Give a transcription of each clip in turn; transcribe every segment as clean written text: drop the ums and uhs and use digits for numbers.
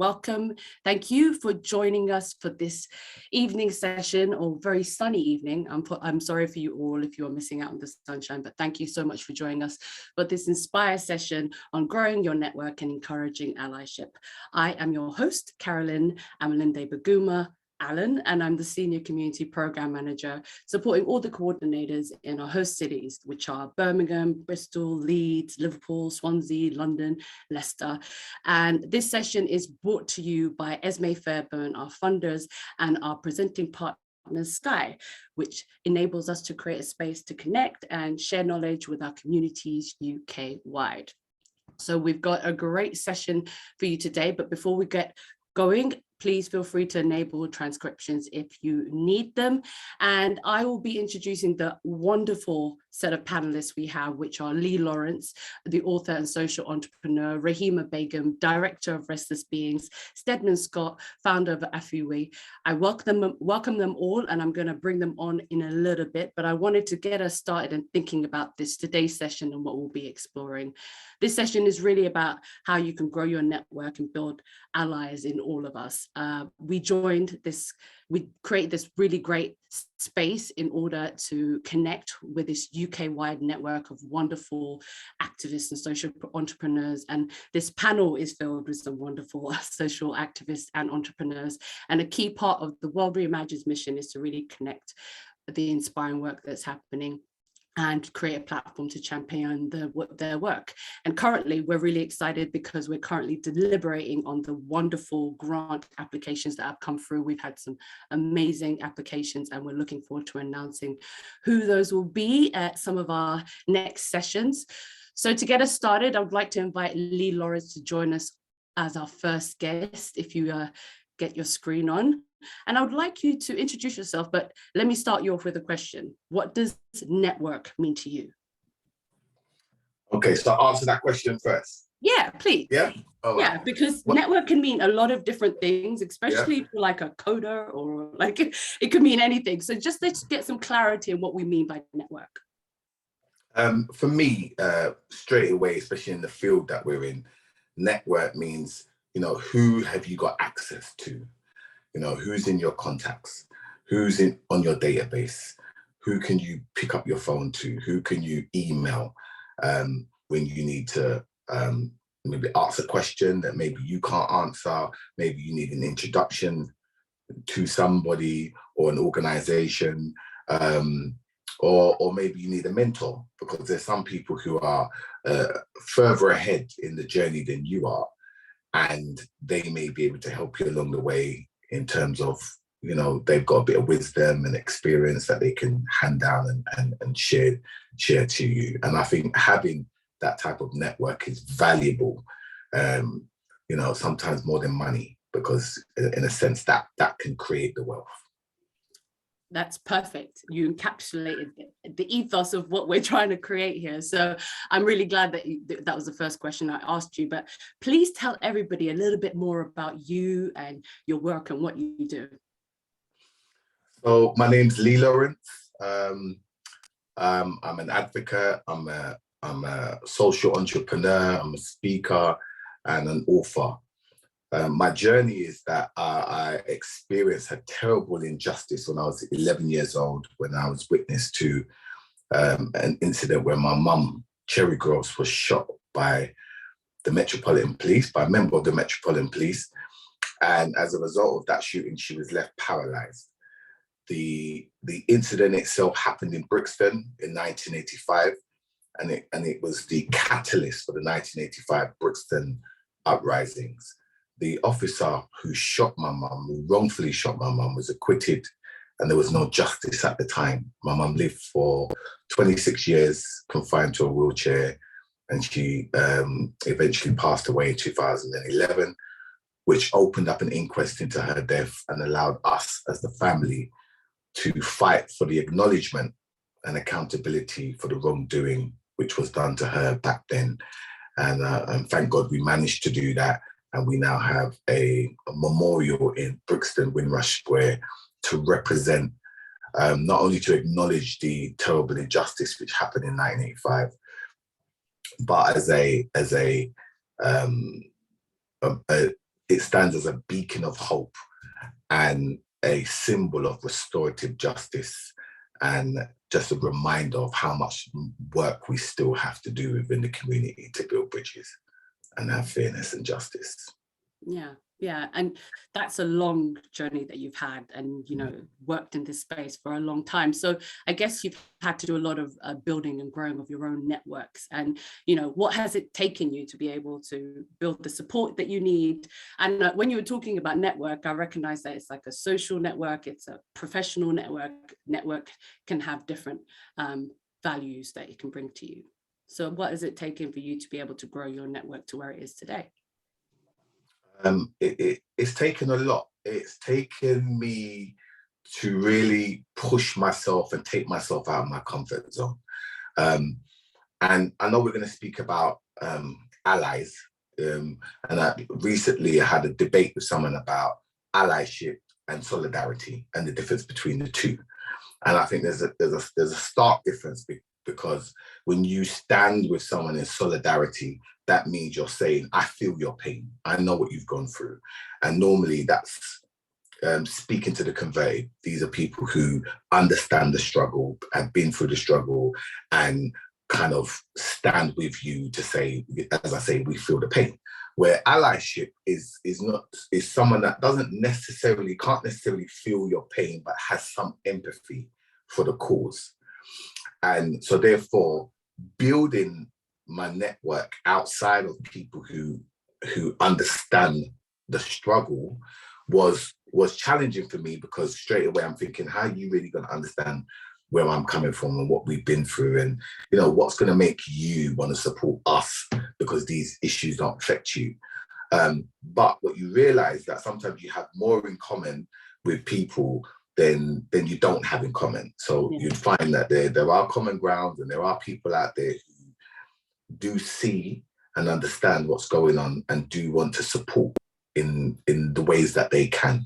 welcome. Thank you for joining us for this evening session, or very sunny evening. I'm sorry for you all if you're missing out on the sunshine, but thank you so much for joining us for this Inspire session on growing your network and encouraging allyship. I am your host, Carolyn Amalinde Baguma Allen, and I'm the Senior Community Program Manager, supporting all the coordinators in our host cities, which are Birmingham, Bristol, Leeds, Liverpool, Swansea, London, Leicester. And this session is brought to you by Esme Fairburn, our funders, and our presenting partner, Sky, which enables us to create a space to connect and share knowledge with our communities UK-wide. So we've got a great session for you today, but before we get going, please feel free to enable transcriptions if you need them. And I will be introducing the wonderful set of panelists we have, which are Lee Lawrence, the author and social entrepreneur, Rahima Begum, director of Restless Beings, Steadman Scott, founder of Afiwe. I welcome them all, and I'm going to bring them on in a little bit, but I wanted to get us started in thinking about today's session and what we'll be exploring. This session is really about how you can grow your network and build allies in all of us. We created this really great space in order to connect with this UK-wide network of wonderful activists and social entrepreneurs. And this panel is filled with some wonderful social activists and entrepreneurs. And a key part of the World Reimagined mission is to really connect the inspiring work that's happening and create a platform to champion their work. And currently, we're really excited because we're currently deliberating on the wonderful grant applications that have come through. We've had some amazing applications, and we're looking forward to announcing who those will be at some of our next sessions. So to get us started, I would like to invite Lee Lawrence to join us as our first guest, if you get your screen on. And I would like you to introduce yourself, but let me start you off with a question. What does network mean to you? Okay, so I'll answer that question first. Yeah, please. Yeah? All right. Yeah, because network can mean a lot of different things, especially for like a coder, or like it could mean anything. So just let's get some clarity on what we mean by network. For me, straight away, especially in the field that we're in, network means, who have you got access to? Who's in your contacts, who's on your database, who can you pick up your phone to, who can you email when you need to maybe ask a question that maybe you can't answer, maybe you need an introduction to somebody or an organization, or maybe you need a mentor, because there's some people who are further ahead in the journey than you are, and they may be able to help you along the way in terms of, they've got a bit of wisdom and experience that they can hand down and share to you. And I think having that type of network is valuable, sometimes more than money, because in a sense that can create the wealth. That's perfect. You encapsulated the ethos of what we're trying to create here. So I'm really glad that that was the first question I asked you, but please tell everybody a little bit more about you and your work and what you do. So my name's Lee Lawrence. I'm an advocate. I'm a social entrepreneur. I'm a speaker and an author. My journey is that I experienced a terrible injustice when I was 11 years old, when I was witness to an incident where my mum, Cherry Groves, was shot by the Metropolitan Police, by a member of the Metropolitan Police. And as a result of that shooting, she was left paralyzed. The incident itself happened in Brixton in 1985, and it was the catalyst for the 1985 Brixton uprisings. The officer who shot my mum, who wrongfully shot my mum, was acquitted, and there was no justice at the time. My mum lived for 26 years confined to a wheelchair, and she eventually passed away in 2011, which opened up an inquest into her death and allowed us as the family to fight for the acknowledgement and accountability for the wrongdoing which was done to her back then. And thank God we managed to do that. And we now have a memorial in Brixton, Windrush Square, to represent, not only to acknowledge the terrible injustice which happened in 1985, but as it stands as a beacon of hope and a symbol of restorative justice, and just a reminder of how much work we still have to do within the community to build bridges and have fairness and justice. Yeah, and that's a long journey that you've had, and worked in this space for a long time. So I guess you've had to do a lot of building and growing of your own networks. And what has it taken you to be able to build the support that you need? And when you were talking about network, I recognize that it's like a social network, it's a professional network. Network can have different values that it can bring to you. So what has it taken for you to be able to grow your network to where it is today? It's taken a lot. It's taken me to really push myself and take myself out of my comfort zone. And I know we're going to speak about allies. And recently I had a debate with someone about allyship and solidarity and the difference between the two. And I think there's a stark difference, because when you stand with someone in solidarity, that means you're saying, I feel your pain. I know what you've gone through. And normally that's speaking to the converted. These are people who understand the struggle, have been through the struggle, and kind of stand with you to say, as I say, we feel the pain. Where allyship is someone that can't necessarily feel your pain, but has some empathy for the cause. And so therefore, building my network outside of people who understand the struggle was challenging for me, because straight away I'm thinking, how are you really going to understand where I'm coming from and what we've been through, and what's going to make you want to support us because these issues don't affect you. But what you realize that sometimes you have more in common with people than you don't have in common. So you'd find that there are common grounds, and there are people out there who do see and understand what's going on and do want to support in the ways that they can.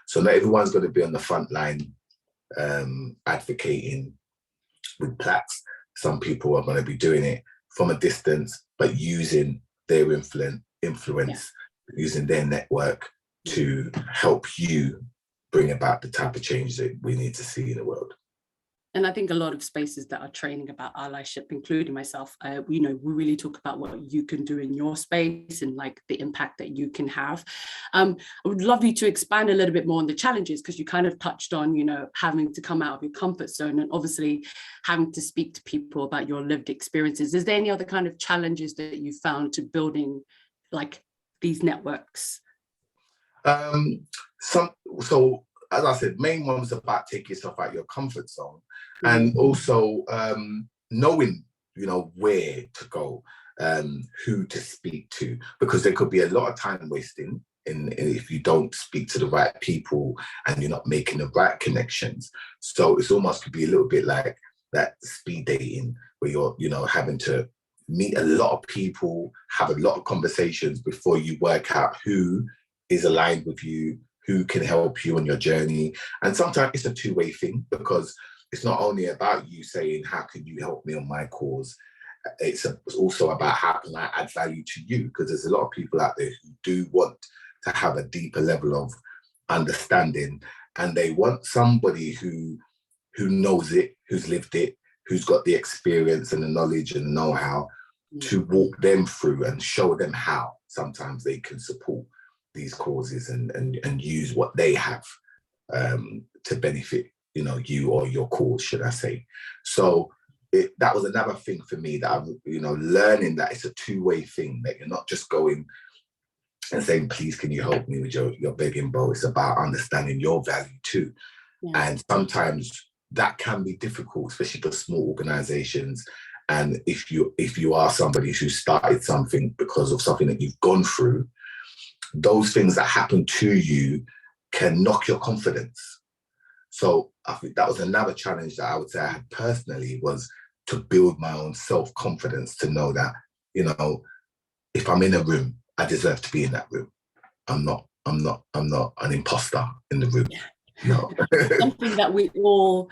So not everyone's going to be on the front line advocating with plaques. Some people are going to be doing it from a distance, but using their influence, using their network to help you bring about the type of change that we need to see in the world. And I think a lot of spaces that are training about allyship, including myself, we really talk about what you can do in your space and like the impact that you can have. I would love you to expand a little bit more on the challenges, because you kind of touched on, having to come out of your comfort zone and obviously having to speak to people about your lived experiences. Is there any other kind of challenges that you found to building like these networks? So as I said, main one was about taking yourself out of your comfort zone, and also knowing, where to go, who to speak to, because there could be a lot of time wasting if you don't speak to the right people and you're not making the right connections. So it's almost could be a little bit like that speed dating, where you're having to meet a lot of people, have a lot of conversations before you work out who is aligned with you, who can help you on your journey. And sometimes it's a two-way thing, because it's not only about you saying, how can you help me on my cause? It's also about how can I add value to you? Because there's a lot of people out there who do want to have a deeper level of understanding, and they want somebody who knows it, who's lived it, who's got the experience and the knowledge and the know-how to walk them through and show them how sometimes they can support these causes and use what they have to benefit, you or your cause, should I say. So that was another thing for me, that I'm, learning that it's a two-way thing, that you're not just going and saying, please, can you help me with your begging bowl? It's about understanding your value too. Yeah. And sometimes that can be difficult, especially for small organizations. And if you are somebody who started something because of something that you've gone through, those things that happen to you can knock your confidence. So I think that was another challenge that I would say I had personally, was to build my own self-confidence, to know that, if I'm in a room, I deserve to be in that room. I'm not an imposter in the room. No. Something that we all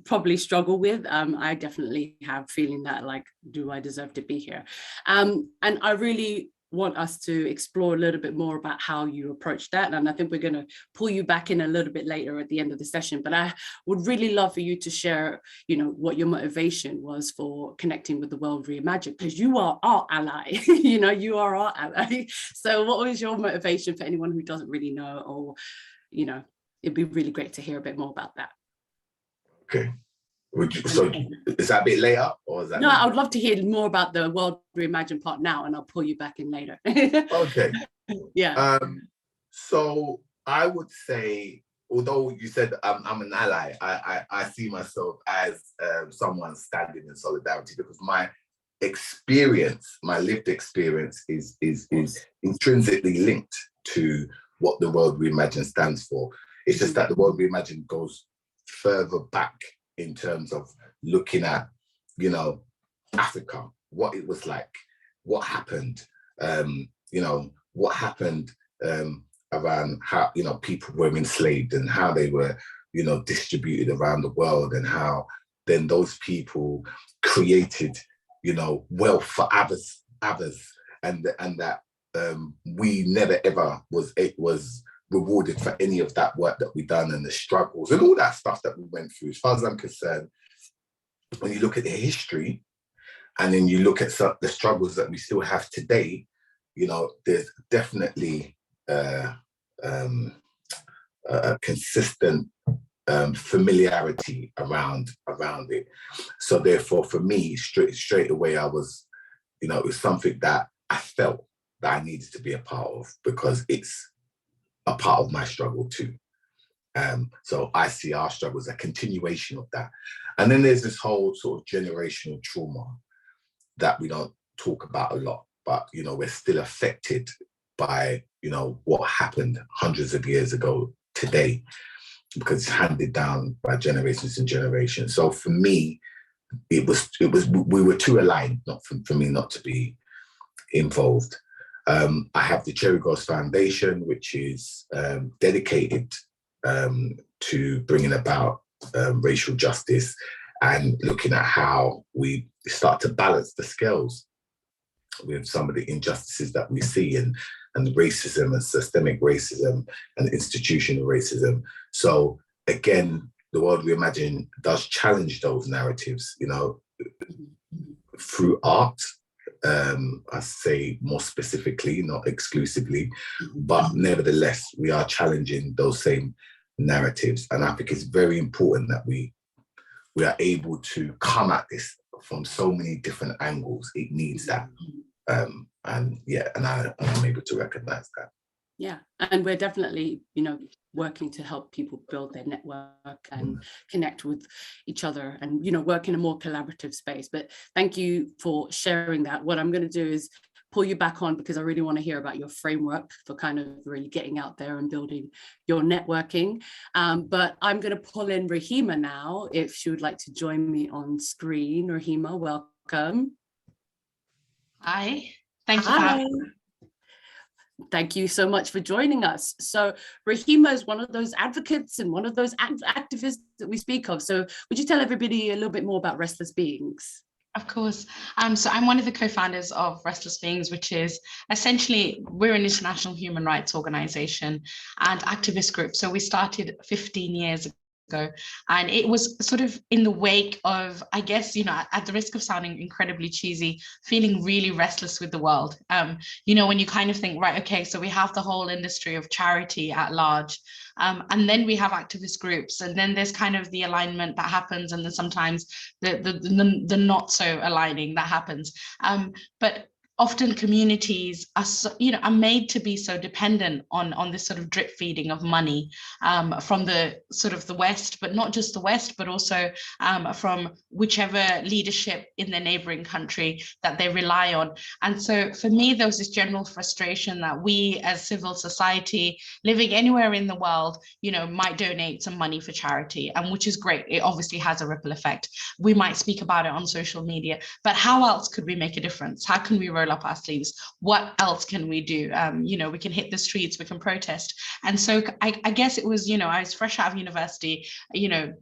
probably struggle with. I definitely have feeling that, like, do I deserve to be here? And I really want us to explore a little bit more about how you approach that. And I think we're going to pull you back in a little bit later at the end of the session. But I would really love for you to share, what your motivation was for connecting with the World Reimagined, because you are our ally, you are our ally. So what was your motivation for anyone who doesn't really know, or, it'd be really great to hear a bit more about that. Okay. So is that a bit later, or is that? No, I would love to hear more about the World Reimagined part now, and I'll pull you back in later. Okay. Yeah. So I would say, although you said I'm an ally, I see myself as someone standing in solidarity, because my experience, my lived experience, is intrinsically linked to what the World Reimagined stands for. It's just that the World Reimagined goes further back in terms of looking at, Africa, what it was like, what happened, what happened around how, people were enslaved and how they were, distributed around the world, and how then those people created, wealth for others, and that we never ever was rewarded for any of that work that we done, and the struggles and all that stuff that we went through. As far as I'm concerned, when you look at the history and then you look at the struggles that we still have today, there's definitely a consistent familiarity around it. So therefore, for me, straight away, I was, it was something that I felt that I needed to be a part of, because it's a part of my struggle too. So I see our struggle as a continuation of that. And then there's this whole sort of generational trauma that we don't talk about a lot, but, we're still affected by, what happened hundreds of years ago today, because it's handed down by generations and generations. So for me, we were too aligned, not for me not to be involved. I have the Cherry Gross Foundation, which is dedicated to bringing about racial justice and looking at how we start to balance the scales with some of the injustices that we see, and racism and systemic racism and institutional racism. So again, the World Reimagined does challenge those narratives, through art. I say more specifically, not exclusively, but nevertheless, we are challenging those same narratives. And I think it's very important that we are able to come at this from so many different angles. It needs that. And I'm able to recognize that. Yeah, and we're definitely, working to help people build their network and connect with each other, and, work in a more collaborative space. But thank you for sharing that. What I'm going to do is pull you back on, because I really want to hear about your framework for kind of really getting out there and building your networking. But I'm going to pull in Rahima now, if she would like to join me on screen. Rahima, welcome. Hi, thank you for having me. Thank you so much for joining us. So Rahima is one of those advocates and one of those activists that we speak of. So would you tell everybody a little bit more about Restless Beings? Of course. So I'm one of the co-founders of Restless Beings, which is essentially, we're an international human rights organization and activist group. So we started 15 years ago. And it was sort of in the wake of, I guess, at the risk of sounding incredibly cheesy, feeling really restless with the world. When you kind of think, right, okay, so we have the whole industry of charity at large, and then we have activist groups, and then there's kind of the alignment that happens, and then sometimes the not so aligning that happens. But often communities are made to be so dependent on this sort of drip feeding of money from the sort of the West, but not just the West, but also from whichever leadership in their neighboring country that they rely on. And so for me, there was this general frustration that we as civil society living anywhere in the world, might donate some money for charity, and which is great. It obviously has a ripple effect. We might speak about it on social media, but how else could we make a difference? How can we roll up our sleeves? What else can we do? We can hit the streets, we can protest. And so I guess it was, I was fresh out of university,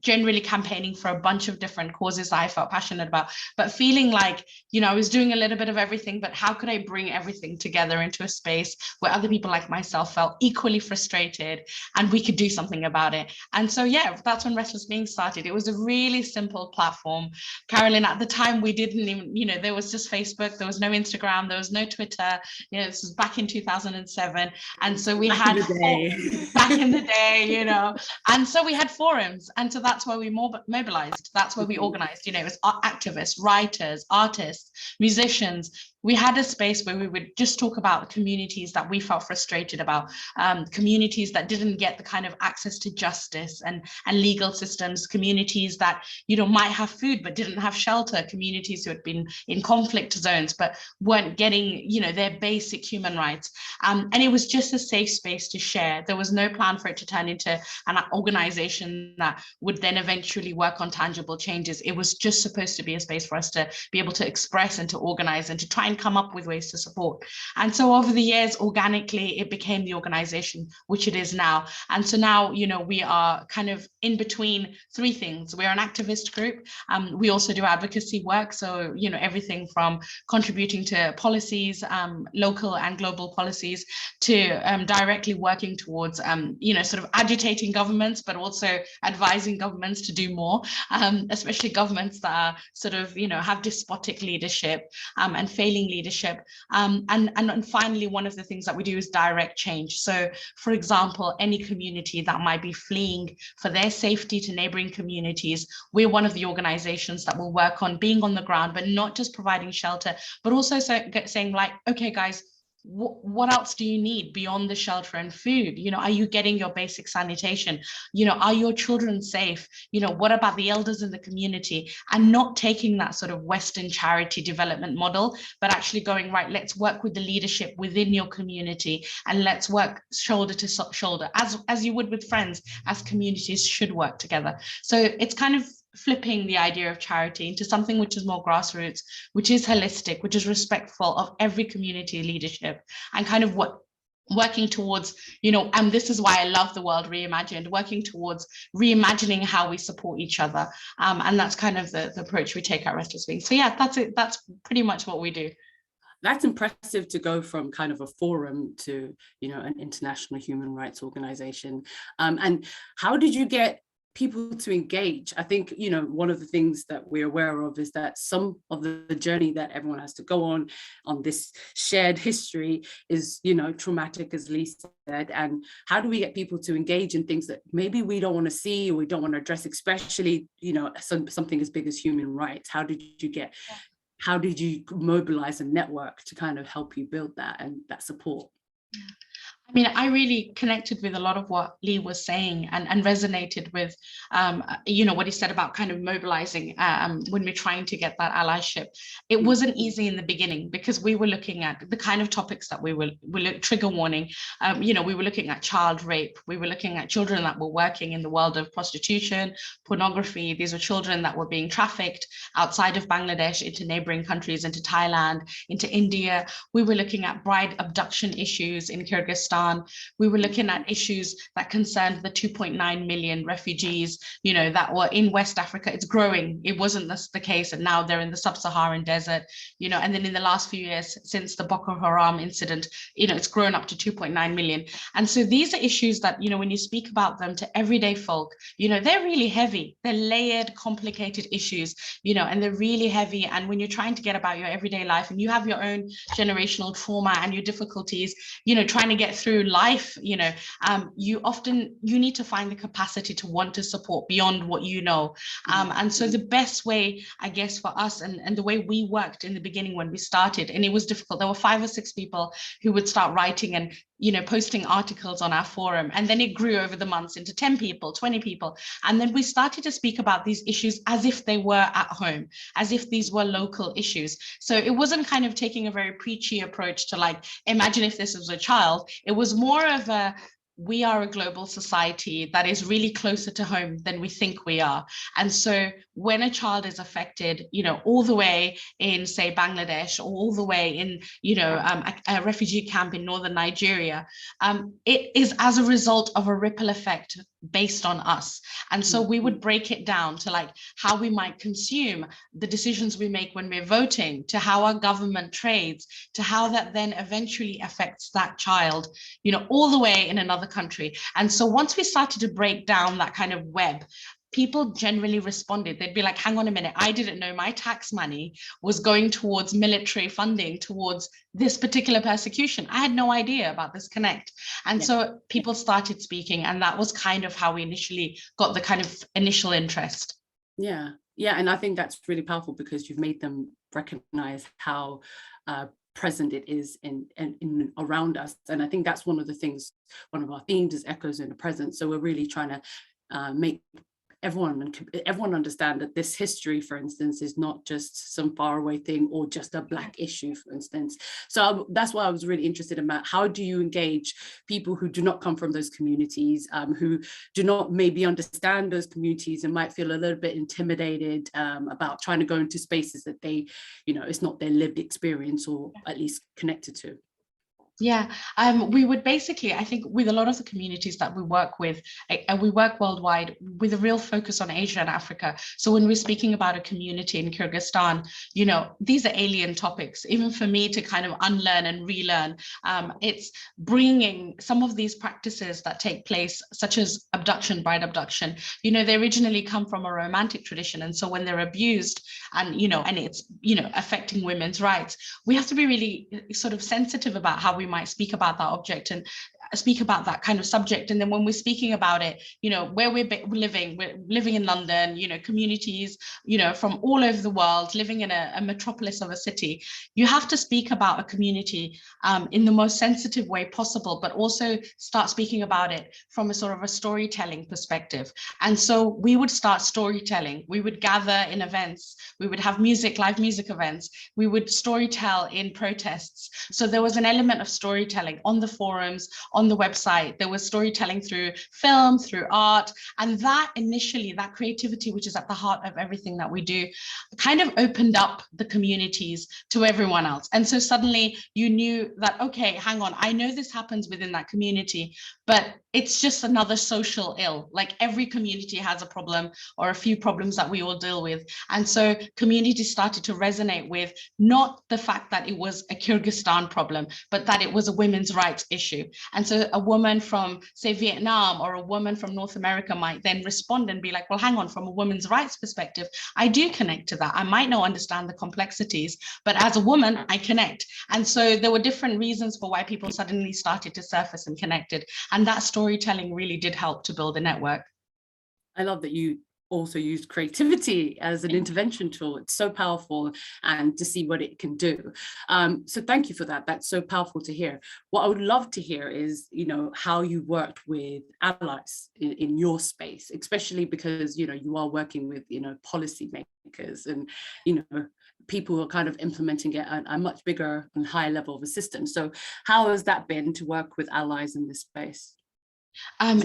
generally campaigning for a bunch of different causes that I felt passionate about, but feeling like, I was doing a little bit of everything, but how could I bring everything together into a space where other people like myself felt equally frustrated and we could do something about it? And so, yeah, that's when Restless Beings started. It was a really simple platform. Carolyn, at the time, we didn't even, there was just Facebook, there was no Instagram, there was no Twitter. This was back in 2007. And so we had back in the day, and so we had forums. And so that's where we mobilized. That's where we organized, it was activists, writers, artists, musicians. We had a space where we would just talk about communities that we felt frustrated about, communities that didn't get the kind of access to justice and legal systems, communities that, might have food but didn't have shelter, communities who had been in conflict zones but weren't getting, their basic human rights. And it was just a safe space to share. There was no plan for it to turn into an organization that would then eventually work on tangible changes. It was just supposed to be a space for us to be able to express and to organize and to try and come up with ways to support. And so over the years, organically, it became the organization, which it is now. And so now, we are kind of in between three things. We're an activist group. We also do advocacy work. So, everything from contributing to policies, local and global policies, to directly working towards, sort of agitating governments, but also advising governments to do more, especially governments that are sort of, have despotic leadership and failing leadership. And finally, one of the things that we do is direct change. So, for example, any community that might be fleeing for their safety to neighboring communities, we're one of the organizations that will work on being on the ground, but not just providing shelter, but also saying like, okay, guys, what else do you need beyond the shelter and food? Are you getting your basic sanitation? Are your children safe? What about the elders in the community? And not taking that sort of Western charity development model, but actually going, right, let's work with the leadership within your community and let's work shoulder to shoulder, as you would with friends, as communities should work together. So it's kind of flipping the idea of charity into something which is more grassroots, which is holistic, which is respectful of every community leadership, and kind of working towards, and this is why I love the World Reimagined, working towards reimagining how we support each other. And that's kind of the approach we take at Restless Beings. So yeah, that's it. That's pretty much what we do. That's impressive to go from kind of a forum to, an international human rights organization. And how did you get people to engage? I think, one of the things that we're aware of is that some of the journey that everyone has to go on this shared history is, traumatic, as Lee said. And how do we get people to engage in things that maybe we don't want to see or we don't want to address, especially, something as big as human rights? How did you mobilize a network to kind of help you build that and that support? I mean, I really connected with a lot of what Lee was saying and resonated with, what he said about kind of mobilizing when we're trying to get that allyship. It wasn't easy in the beginning because we were looking at the kind of topics that we were trigger warning. We were looking at child rape. We were looking at children that were working in the world of prostitution, pornography. These were children that were being trafficked outside of Bangladesh into neighboring countries, into Thailand, into India. We were looking at bride abduction issues in Kyrgyzstan. We were looking at issues that concerned the 2.9 million refugees, that were in West Africa. It's growing. It wasn't the case, and now they're in the sub-Saharan desert, and then in the last few years since the Boko Haram incident, it's grown up to 2.9 million. And so these are issues that, when you speak about them to everyday folk, they're really heavy. They're layered, complicated issues, and they're really heavy. And when you're trying to get about your everyday life and you have your own generational trauma and your difficulties, trying to get through life, you need to find the capacity to want to support beyond what and so the best way, I guess, for us and the way we worked in the beginning when we started, and it was difficult, there were 5 or 6 people who would start writing and posting articles on our forum, and then it grew over the months into 10 people, 20 people, and then we started to speak about these issues as if they were at home, as if these were local issues. So it wasn't kind of taking a very preachy approach to like, imagine if this was a child. It was more of a, we are a global society that is really closer to home than we think we are. And so when a child is affected, all the way in, say, Bangladesh, or all the way in, a refugee camp in northern Nigeria, it is as a result of a ripple effect based on us. And so we would break it down to like how we might consume, the decisions we make when we're voting, to how our government trades, to how that then eventually affects that child, all the way in another country. And so once we started to break down that kind of web, people generally responded. They'd be like, hang on a minute, I didn't know my tax money was going towards military funding, towards this particular persecution. I had no idea about this connect. And so people started speaking, and that was kind of how we initially got the kind of initial interest. Yeah, and I think that's really powerful, because you've made them recognize how present it is in around us. And I think that's one of the things, one of our themes is echoes in the present. So we're really trying to make everyone understand that this history, for instance, is not just some faraway thing or just a Black issue, for instance. So that's why I was really interested about how do you engage people who do not come from those communities, who do not maybe understand those communities and might feel a little bit intimidated about trying to go into spaces that they, it's not their lived experience, or at least connected to. Yeah, we would basically, I think with a lot of the communities that we work with, and we work worldwide with a real focus on Asia and Africa. So when we're speaking about a community in Kyrgyzstan, these are alien topics, even for me to kind of unlearn and relearn. It's bringing some of these practices that take place, such as abduction, bride abduction, they originally come from a romantic tradition. And so when they're abused and, and it's, affecting women's rights, we have to be really sort of sensitive about how we might speak about that object and speak about that kind of subject. And then when we're speaking about it, where we're living in London, communities, from all over the world, living in a metropolis of a city, you have to speak about a community in the most sensitive way possible, but also start speaking about it from a sort of a storytelling perspective. And so we would start storytelling. We would gather in events. We would have live music events. We would storytell in protests. So there was an element of storytelling on the forums, on the website. There was storytelling through film, through art, and that initially, that creativity, which is at the heart of everything that we do, kind of opened up the communities to everyone else. And so suddenly you knew that, okay, hang on, I know this happens within that community, but it's just another social ill. Like every community has a problem or a few problems that we all deal with. And so communities started to resonate with not the fact that it was a Kyrgyzstan problem, but that it was a women's rights issue. And so a woman from, say, Vietnam or a woman from North America might then respond and be like, well, hang on, from a women's rights perspective, I do connect to that. I might not understand the complexities, but as a woman, I connect. And so there were different reasons for why people suddenly started to surface and connected. And that storytelling really did help to build a network. I love that you also used creativity as an intervention tool. It's so powerful, and to see what it can do. So thank you for that. That's so powerful to hear. What I would love to hear is, how you worked with allies in your space, especially because, you are working with, policy makers and, people who are kind of implementing it at a much bigger and higher level of a system. So how has that been to work with allies in this space? You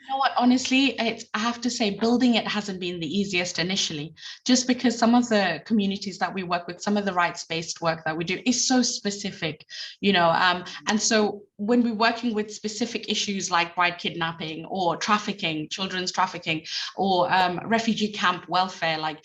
know what, honestly, I have to say building it hasn't been the easiest initially, just because some of the communities that we work with, some of the rights-based work that we do is so specific, and so when we're working with specific issues like bride kidnapping or trafficking, children's trafficking, or refugee camp welfare, like,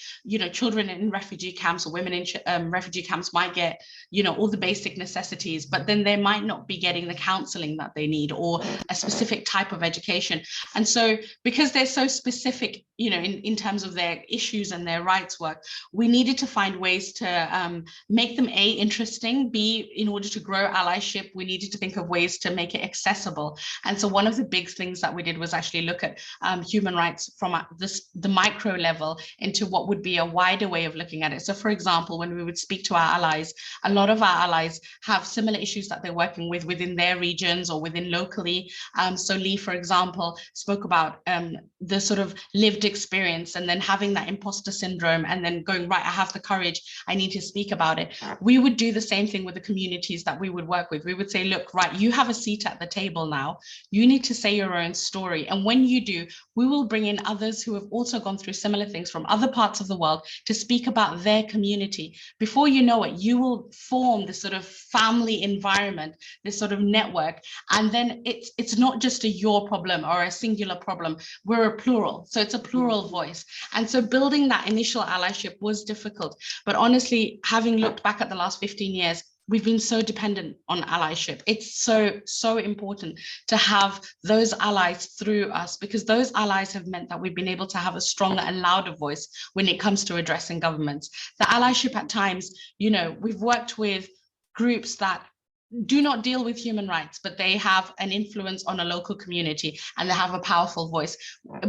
children in refugee camps or women in refugee camps might get, all the basic necessities, but then they might not be getting the counseling that they need or a specific type of education. And so because they're so specific, in terms of their issues and their rights work, we needed to find ways to make them A, interesting, B, in order to grow allyship, we needed to think of ways to make it accessible. And so one of the big things that we did was actually look at human rights from the micro level into what would be a wider way of looking at it. So for example, when we would speak to our allies, a lot of our allies have similar issues that they're working with within their regions or within locally. So Lee, for example, spoke about the sort of lived experience, and then having that imposter syndrome, and then going, right, I have the courage, I need to speak about it. We would do the same thing with the communities that we would work with. We would say, look, right, you have a seat at the table now. You need to say your own story. And when you do, we will bring in others who have also gone through similar things from other parts of the world to speak about their community. Before you know it, you will form this sort of family environment, this sort of network. And then it's not just a your problem or a singular problem. We're a plural. So it's a plural voice. And so building that initial allyship was difficult. But honestly, having looked back at the last 15 years, we've been so dependent on allyship. It's so important to have those allies through us, because those allies have meant that we've been able to have a stronger and louder voice when it comes to addressing governments. The allyship at times, you know, we've worked with groups that do not deal with human rights, but they have an influence on a local community and they have a powerful voice.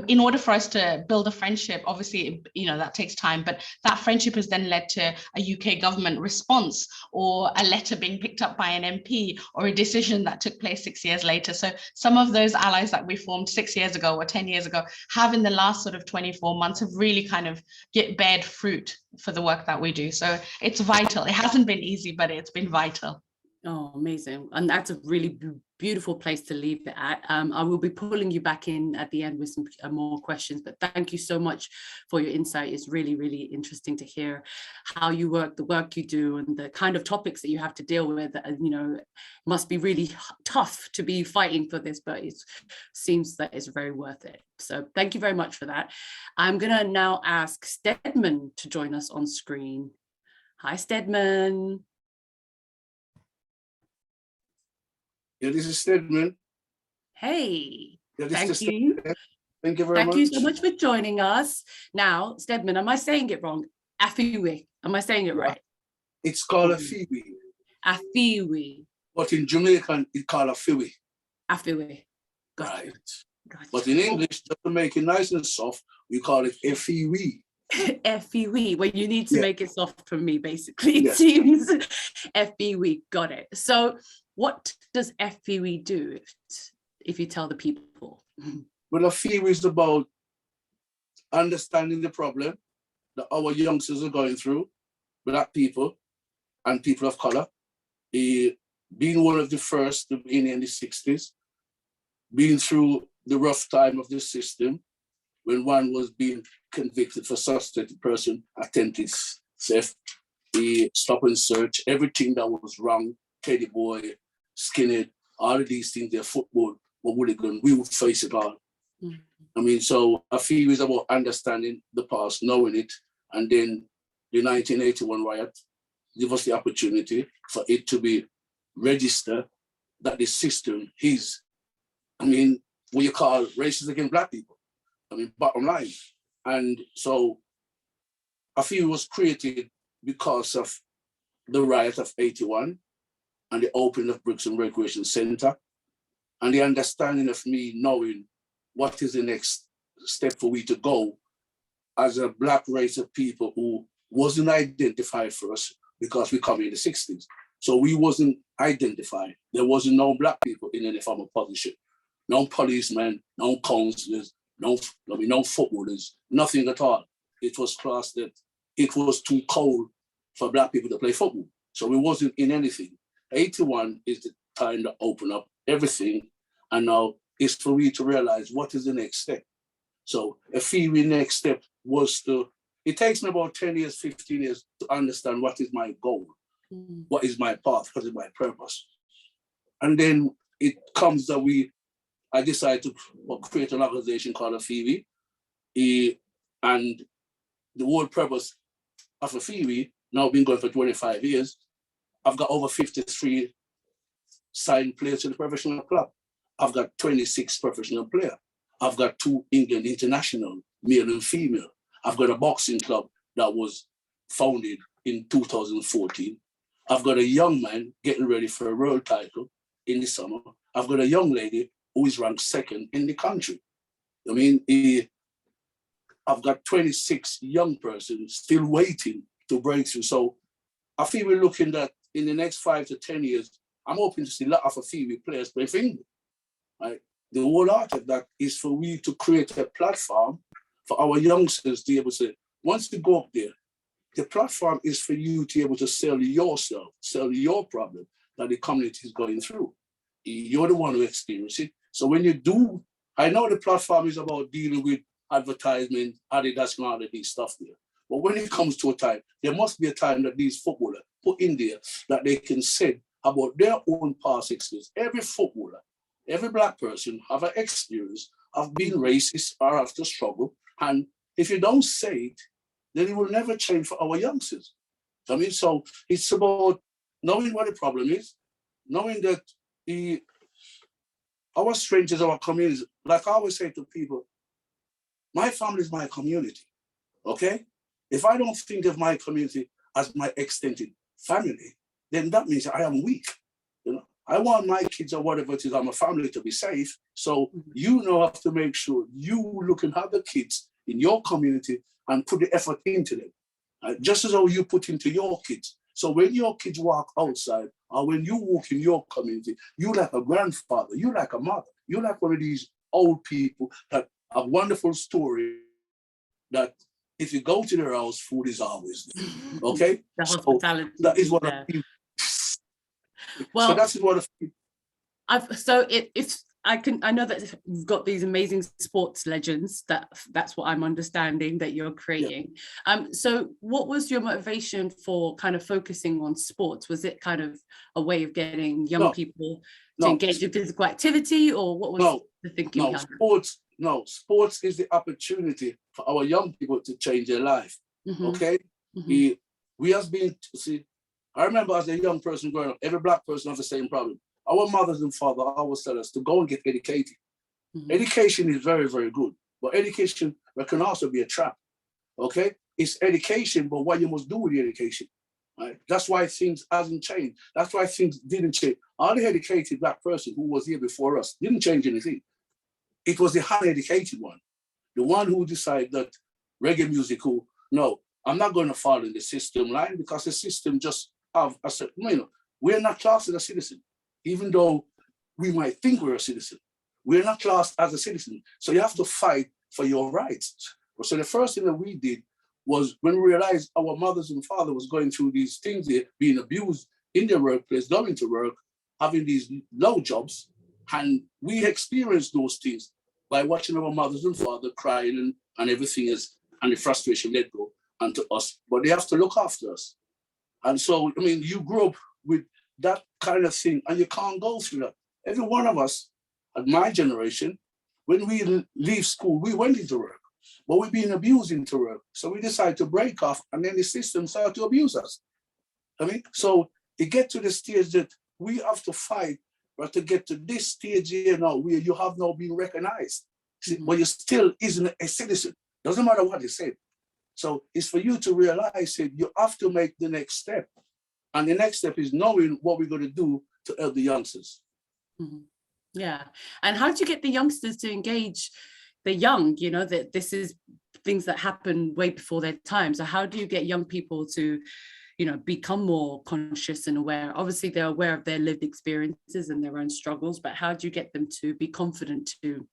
In order for us to build a friendship, obviously, you know, that takes time, but that friendship has then led to a UK government response, or a letter being picked up by an MP, or a decision that took place 6 years later. So some of those allies that we formed 6 years ago or 10 years ago have in the last sort of 24 months have really kind of bared fruit for the work that we do. So it's vital. It hasn't been easy, but it's been vital. Oh, amazing. And that's a really beautiful place to leave it at. I will be pulling you back in at the end with some more questions, but thank you so much for your insight. It's really, really interesting to hear how you work, the work you do, and the kind of topics that you have to deal with. You know, must be really tough to be fighting for this, but it seems that it's very worth it. So thank you very much for that. I'm gonna now ask Steadman to join us on screen. Hi, Steadman. Yeah, this is Steadman. Hey, Yeah, thank you. Thank you very much. Thank you so much for joining us. Now, Steadman, am I saying it wrong? Afiwi, am I saying it right? It's called a Fiwi. Afiwi. But in Jamaican, it's called a Fiwi. Afiwi. Got Right. it. Gotcha. But in English, just to make it nice and soft, we call it Fiwi. FBW, when you need to make it soft for me, basically, it Yes. seems. FBW, got it. So what does FBW do, if you tell the people? Well, a Fiwi is about understanding the problem that our youngsters are going through, Black people and people of color. Being one of the first to be in the 60s, being through the rough time of the system, when one was being convicted for suspect person, attempted theft, the stop and search, everything that was wrong, Teddy Boy, skinhead, all of these things, their football, or hooligan, we would face it all. Mm. I mean, so I feel it's about understanding the past, knowing it, and then the 1981 riot give us the opportunity for it to be registered that the system is, I mean, what you call racist against Black people. I mean, bottom line. And so I feel it was created because of the riot of 81 and the opening of Brixton Recreation Center and the understanding of me knowing what is the next step for we to go as a Black race of people who wasn't identified for us because we come in the 60s. So we wasn't identified. There wasn't no Black people in any form of partnership. No policemen, no councillors, no footballers, nothing at all. It was classed that it was too cold for Black people to play football. So we wasn't in anything. 81 is the time to open up everything. And now it's for we to realize what is the next step. So a few next step was to, it takes me about 10 years, 15 years to understand what is my goal, what is my path, what is my purpose. And then it comes that I decided to create an organization called AFIWI. And the whole purpose of AFIWI, now been going for 25 years, I've got over 53 signed players to the professional club. I've got 26 professional players. I've got 2 England international, male and female. I've got a boxing club that was founded in 2014. I've got a young man getting ready for a world title in the summer. I've got a young lady who is ranked 2nd in the country. I mean, I've got 26 young persons still waiting to break through. So I feel we're looking at in the next 5 to 10 years, I'm hoping to see a lot of AFIWI players play for England. Right? The whole art of that is for we to create a platform for our youngsters to be able to say, once you go up there, the platform is for you to be able to sell yourself, sell your problem that the community is going through. You're the one who experiences it. So when you do, I know the platform is about dealing with advertisement, Adidas and all of these stuff there. But when it comes to a time, there must be a time that these footballers put in there that they can say about their own past experience. Every footballer, every Black person have an experience of being racist or have to struggle. And if you don't say it, then it will never change for our youngsters. I mean, so it's about knowing what the problem is, knowing that our strength is our community. Like I always say to people, my family is my community, okay? If I don't think of my community as my extended family, then that means I am weak. You know, I want my kids or whatever it is, my family to be safe. So you know, have to make sure you looking at the kids in your community and put the effort into them, just as how you put into your kids. So when your kids walk outside or when you walk in your community, you like a grandfather, you like a mother, you like one of these old people that have wonderful story that if you go to their house, food is always there. Okay? The hospitality. So that is what there. So that's what I know that you've got these amazing sports legends, that's what I'm understanding that you're creating. Yeah. So what was your motivation for kind of focusing on sports? Was it kind of a way of getting young people to engage in physical activity, or what was the thinking behind it? Sports is the opportunity for our young people to change their life. Okay? We have been, I remember as a young person growing up, every Black person has the same problem. Our mothers and fathers always tell us to go and get educated. Education is very, very good, but education can also be a trap, okay? It's education, but what you must do with the education, right? That's why things hasn't changed. That's why things didn't change. All the educated Black person who was here before us didn't change anything. It was the uneducated one, the one who decided that reggae music, no, I'm not going to follow in the system line because the system just have a certain, we're not classed as a citizen. Even though we might think we're a citizen, we're not classed as a citizen. So you have to fight for your rights. So the first thing that we did was when we realized our mothers and fathers was going through these things, being abused in their workplace, going to work, having these low jobs, and we experienced those things by watching our mothers and fathers crying and everything is, and the frustration let go onto us. But they have to look after us. And so, you grew up with that kind of thing, and you can't go through that. Every one of us, at my generation, when we leave school, we went into work, but we're being abused into work. So we decided to break off, and then the system started to abuse us. So it get to the stage that we have to fight, but to get to this stage here now, where you have now been recognized, but you still isn't a citizen. Doesn't matter what they say. So it's for you to realize that you have to make the next step. And the next step is knowing what we're going to do to help the youngsters. Yeah. And how do you get the youngsters to engage the young, that this is things that happen way before their time? So how do you get young people to, become more conscious and aware? Obviously, they're aware of their lived experiences and their own struggles, but how do you get them to be confident to,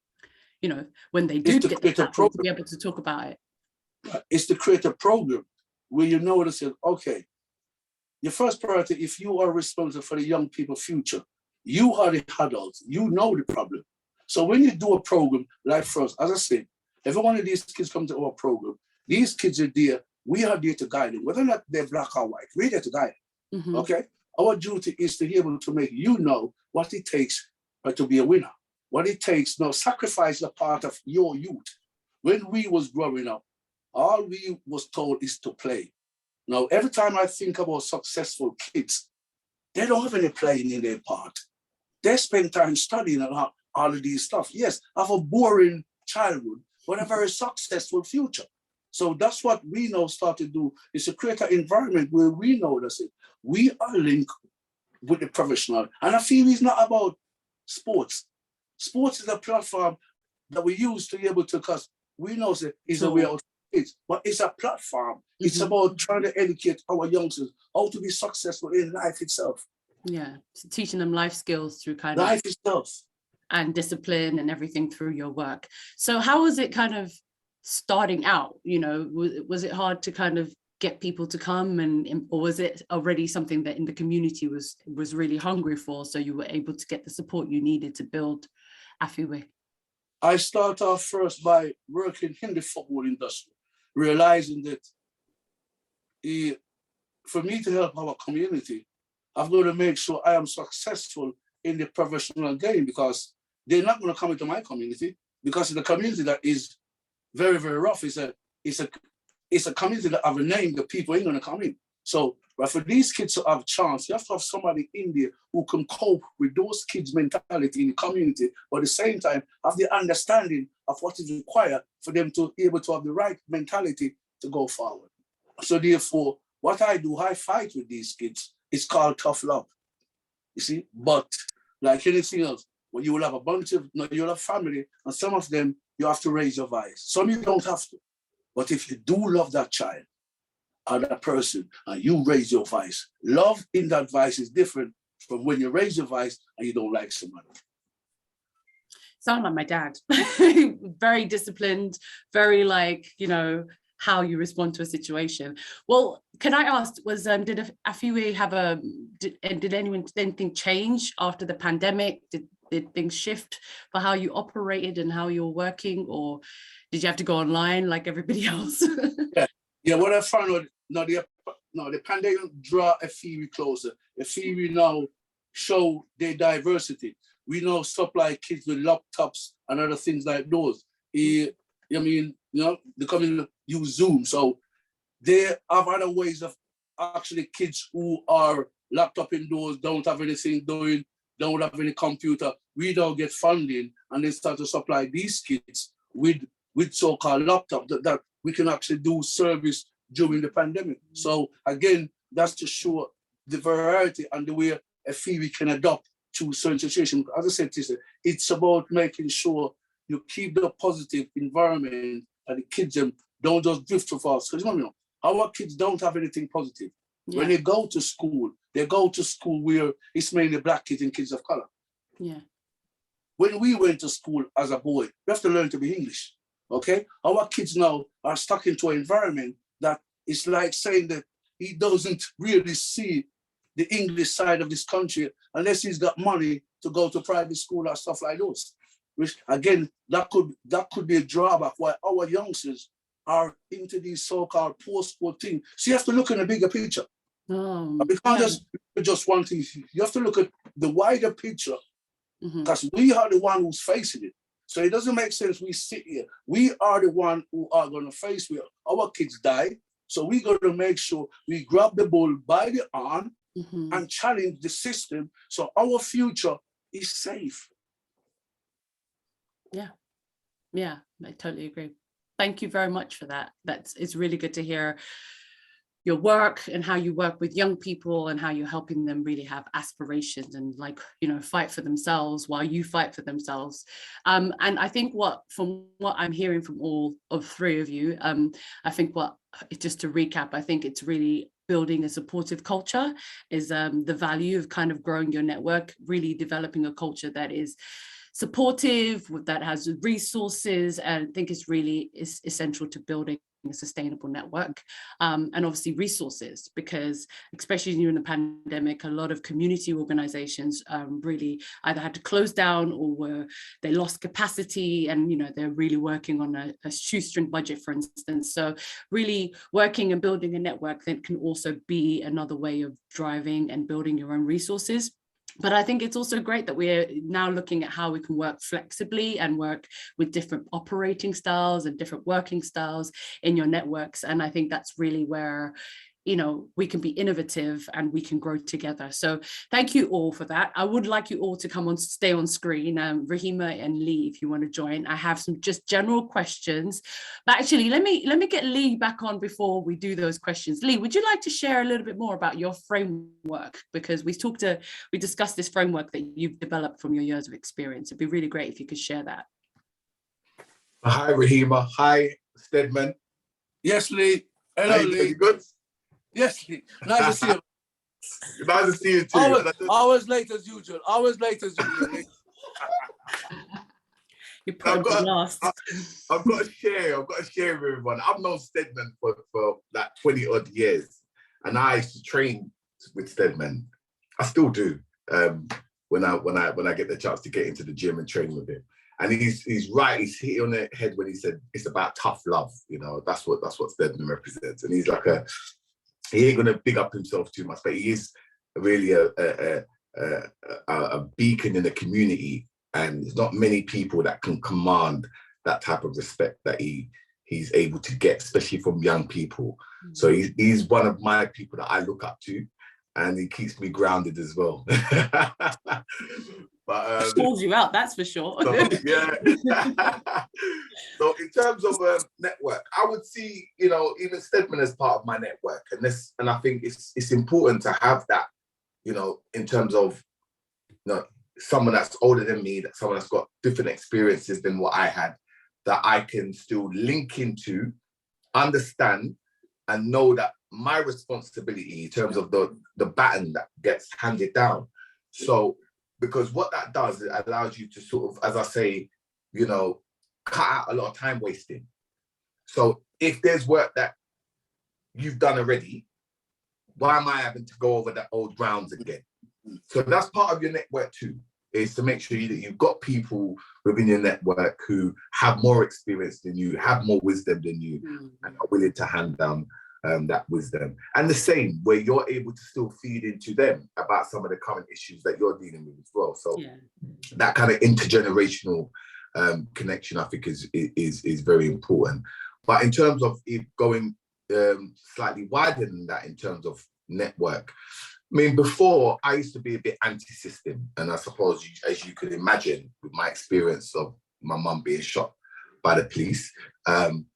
when they do get the platform, to be able to talk about it? It's to create a program where you know to say, okay, your first priority, if you are responsible for the young people's future, you are the adults, you know the problem. So when you do a program like for us, as I said, every one of these kids come to our program, these kids are there, we are there to guide them, whether or not they're Black or white, we're there to guide them, okay? Our duty is to be able to make you know what it takes to be a winner, what it takes, sacrifice a part of your youth. When we was growing up, all we was told is to play. Now, every time I think about successful kids, they don't have any playing in their part. They spend time studying all of these stuff. Yes, have a boring childhood, but a very successful future. So that's what we now start to do, is to create an environment where we know that we are linked with the professional. And I feel it's not about sports. Sports is a platform that we use to be able to, because we know that it's a way out. But it's a platform. It's about trying to educate our youngsters how to be successful in life itself. Yeah, so teaching them life skills through life itself. and discipline and everything through your work. So how was it kind of starting out? You know, was it hard to kind of get people to come, or was it already something that in the community was really hungry for, so you were able to get the support you needed to build Afiwe? I started off first by working in the football industry, realizing that for me to help our community, I've got to make sure I am successful in the professional game, because they're not going to come into my community, because it's a community that is very, very rough. It's a community that have a name that people ain't going to come in. So, but for these kids to have a chance, you have to have somebody in there who can cope with those kids' mentality in the community, but at the same time have the understanding of what is required for them to be able to have the right mentality to go forward. So therefore, what I do, I fight with these kids. It's called tough love, you see? But like anything else, when you will have a bunch of, you'll have family, and some of them, you have to raise your voice. Some you don't have to. But if you do love that child or that person and you raise your voice, love in that voice is different from when you raise your voice and you don't like somebody. Sound like my dad. Very disciplined, very like, you know, how you respond to a situation. Well, can I ask, did Afiwe have did anything change after the pandemic? Did things shift for how you operated and how you're working, or did you have to go online like everybody else? Yeah. What I found out, the pandemic draw Afiwe closer. Afiwe now show their diversity. We now supply kids with laptops and other things like those. They come use Zoom. So they have other ways of actually kids who are locked up indoors, don't have anything doing, don't have any computer. We don't get funding, and they start to supply these kids with so-called laptop that we can actually do service during the pandemic. So again, that's to show the variety and the way Afiwe can adapt to certain situations. As I said, it's about making sure you keep the positive environment and the kids don't just drift too fast. Because our kids don't have anything positive. Yeah. When they go to school where it's mainly Black kids and kids of color. Yeah. When we went to school as a boy, we have to learn to be English. Okay? Our kids now are stuck into an environment that is like saying that he doesn't really see the English side of this country unless he's got money to go to private school or stuff like those. Which again, that could be a drawback why our youngsters are into these so-called post-school things. So you have to look in a bigger picture. We can't just one thing. You have to look at the wider picture, because we are the one who's facing it. So it doesn't make sense we sit here. We are the one who are going to face where our kids die. So we got to make sure we grab the bull by the arm and challenge the system so our future is safe. Yeah, I totally agree. Thank you very much for that. It's really good to hear your work and how you work with young people and how you're helping them really have aspirations and, like, you know, fight for themselves while you fight for themselves. And I think from what I'm hearing from all of three of you, I think just to recap, I think it's really building a supportive culture is the value of kind of growing your network, really developing a culture that is supportive, that has resources, and I think is essential to building a sustainable network, and obviously resources, because especially during the pandemic, a lot of community organizations really either had to close down or they lost capacity, and they're really working on a shoestring budget, for instance. So really working and building a network that can also be another way of driving and building your own resources. But I think it's also great that we're now looking at how we can work flexibly and work with different operating styles and different working styles in your networks. And I think that's really where we can be innovative and we can grow together. So thank you all for that. I would like you all to stay on screen. Rahima and Lee, if you want to join. I have some just general questions, but actually let me get Lee back on before we do those questions. Lee, would you like to share a little bit more about your framework? Because we discussed this framework that you've developed from your years of experience. It'd be really great if you could share that. Hi, Rahima. Hi, Steadman. Yes, Lee. Hello, Lee. You good? Yes, nice to see you. Nice to see you too. Always late as usual. You put him to last. I've got to share with everyone. I've known Steadman for like 20 odd years, and I used to train with Steadman. I still do when I get the chance to get into the gym and train with him. And he's right. He's hit on the head when he said it's about tough love. You know, that's what Steadman represents. And he's like he ain't gonna big up himself too much, but he is really a beacon in the community. And there's not many people that can command that type of respect that he's able to get, especially from young people. Mm-hmm. So he's one of my people that I look up to, and he keeps me grounded as well. But calls you out, that's for sure. So, yeah. So in terms of network, I would see, you know, even Steadman as part of my network, and I think it's important to have that, you know, in terms of, you know, someone that's older than me, that someone that's got different experiences than what I had, that I can still link into, understand, and know that my responsibility in terms of the baton that gets handed down. So, because what that does, it allows you to sort of, as I say, you know, cut out a lot of time wasting. So if there's work that you've done already, why am I having to go over the old grounds again? So that's part of your network too, is to make sure that you've got people within your network who have more experience than you, have more wisdom than you, and are willing to hand down that wisdom. And the same, where you're able to still feed into them about some of the current issues that you're dealing with as well. So that kind of intergenerational connection, I think, is very important. But in terms of it going slightly wider than that, in terms of network, I mean, before I used to be a bit anti-system, and I suppose, as you could imagine, with my experience of my mum being shot by the police,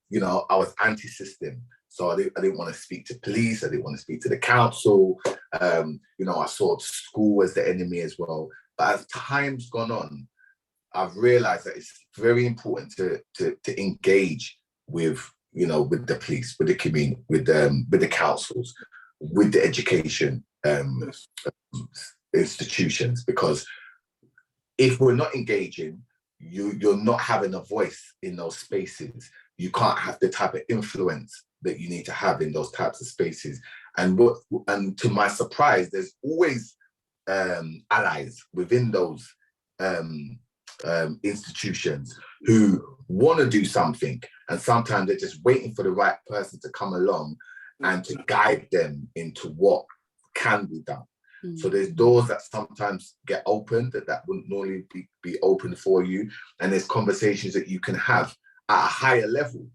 you know, I was anti-system. So I didn't want to speak to police. I didn't want to speak to the council. You know, I saw school as the enemy as well. But as time's gone on, I've realised that it's very important to engage with, you know, with the police, with the community, with the councils, with the education institutions, because if we're not engaging, you're not having a voice in those spaces. You can't have the type of influence that you need to have in those types of spaces. And to my surprise, there's always allies within those institutions who want to do something, and sometimes they're just waiting for the right person to come along and to guide them into what can be done. So there's doors that sometimes get opened that wouldn't normally be open for you, and there's conversations that you can have at a higher level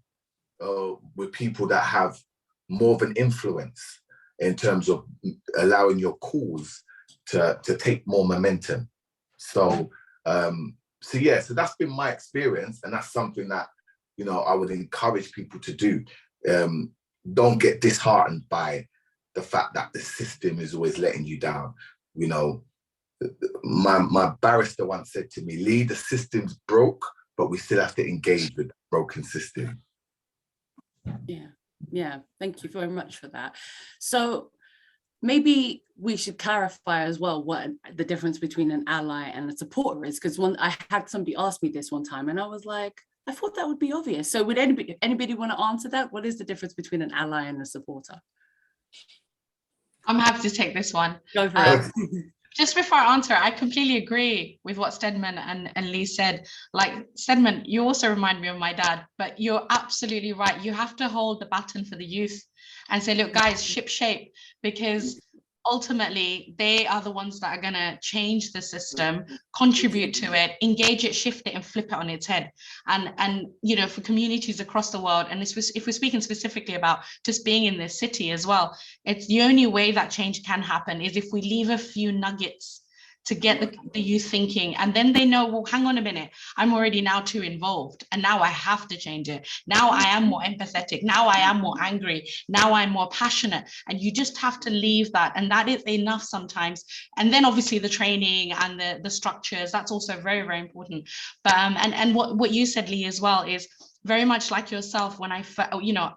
with people that have more of an influence in terms of allowing your cause to take more momentum. So so that's been my experience, and that's something that, you know, I would encourage people to do. Don't get disheartened by the fact that the system is always letting you down. You know, my barrister once said to me, "Lee, the system's broke, but we still have to engage with the broken system." Yeah, thank you very much for that. So maybe we should clarify as well what the difference between an ally and a supporter is, because I had somebody ask me this one time, and I was like, I thought that would be obvious. So would anybody want to answer that? What is the difference between an ally and a supporter? I'm happy to take this one. Go for it. Just before I answer, I completely agree with what Steadman and Lee said. Like, Steadman, you also remind me of my dad, but you're absolutely right. You have to hold the baton for the youth and say, look, guys, ship shape, because ultimately they are the ones that are going to change the system, contribute to it, engage it, shift it, and flip it on its head. And you know, for communities across the world, and if we're speaking specifically about just being in this city as well, it's the only way that change can happen is if we leave a few nuggets to get the youth thinking, and then they know, well, hang on a minute, I'm already now too involved, and now I have to change it. Now I am more empathetic, now I am more angry, now I'm more passionate, and you just have to leave that, and that is enough sometimes. And then obviously the training and the structures, that's also very, very important. But and what you said, Lee, as well, is very much like yourself. When I, you know,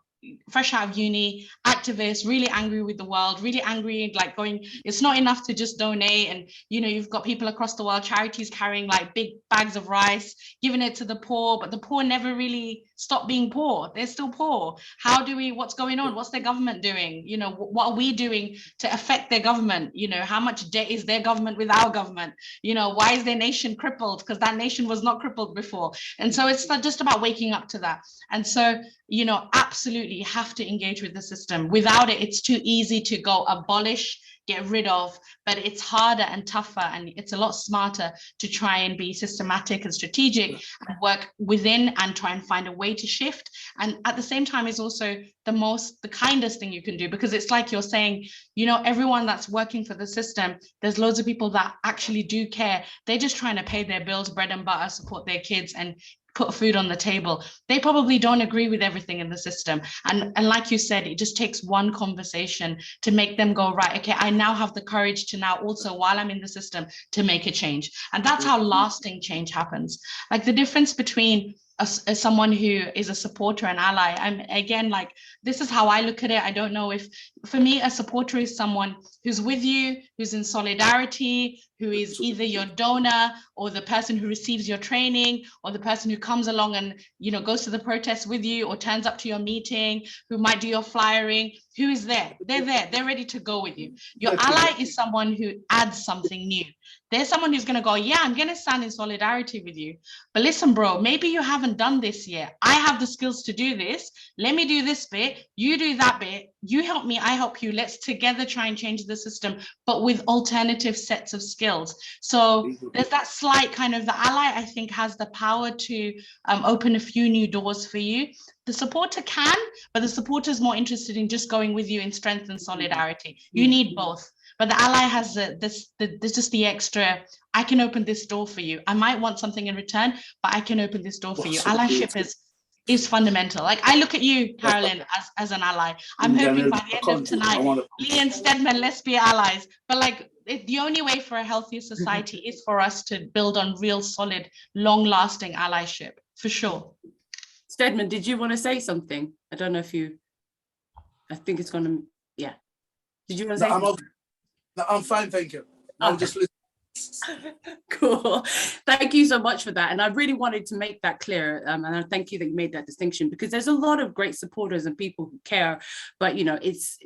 fresh out of uni, activists, really angry with the world, really angry, like going, it's not enough to just donate. And, you know, you've got people across the world, charities carrying like big bags of rice, giving it to the poor, but the poor never really stop being poor. They're still poor. How do we, what's going on? What's their government doing? You know, what are we doing to affect their government? You know, how much debt is their government with our government? You know, why is their nation crippled? Because that nation was not crippled before. And so it's not just about waking up to that. And so, you know, absolutely you have to engage with the system. Without it, it's too easy to go abolish, get rid of, but it's harder and tougher, and it's a lot smarter to try and be systematic and strategic and work within and try and find a way to shift. And at the same time is also the kindest thing you can do, because it's like you're saying, you know, everyone that's working for the system, there's loads of people that actually do care. They're just trying to pay their bills, bread and butter, support their kids, and put food on the table. They probably don't agree with everything in the system. And like you said, it just takes one conversation to make them go, right, okay, I now have the courage to now also, while I'm in the system, to make a change. And that's how lasting change happens. Like the difference between as someone who is a supporter and ally, I'm again, like, this is how I look at it. I don't know if, for me, a supporter is someone who's with you, who's in solidarity, who is either your donor or the person who receives your training, or the person who comes along and, you know, goes to the protest with you or turns up to your meeting, who might do your flyering, who is there. They're there, they're ready to go with you. Your ally is someone who adds something new. There's someone who's going to go, yeah, I'm going to stand in solidarity with you. But listen, bro, maybe you haven't done this yet. I have the skills to do this. Let me do this bit. You do that bit. You help me. I help you. Let's together try and change the system, but with alternative sets of skills. So there's that slight kind of, the ally, I think, has the power to open a few new doors for you. The supporter can, but the supporter is more interested in just going with you in strength and solidarity. You need both. But the ally has this just the extra, I can open this door for you. I might want something in return, but I can open this door for you. Allyship is fundamental. Like, I look at you, Carolyn, as an ally. I'm hoping by the end of tonight, Lee and Steadman, let's be allies. But like, the only way for a healthier society is for us to build on real, solid, long-lasting allyship, for sure. Steadman, did you want to say something? I don't know if you, I think it's going to, yeah. Did you want to say something? No, I'm fine, thank you. I'm just listening. Cool. Thank you so much for that. And I really wanted to make that clear. And I thank you that you made that distinction, because there's a lot of great supporters and people who care, but you know, it's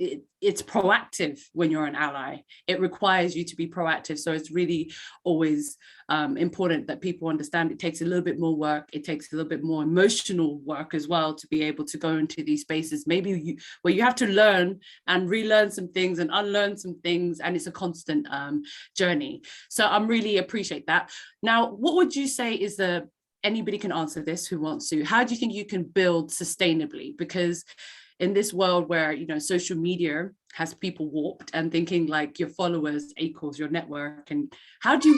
proactive when you're an ally. It requires you to be proactive. So it's really always important that people understand it takes a little bit more work. It takes a little bit more emotional work as well to be able to go into these spaces, maybe where you have to learn and relearn some things and unlearn some things. And it's a constant journey. So I'm really appreciate that. Now, what would you say is anybody can answer this who wants to, how do you think you can build sustainably? Because in this world where, you know, social media has people warped and thinking like your followers equals your network, and how do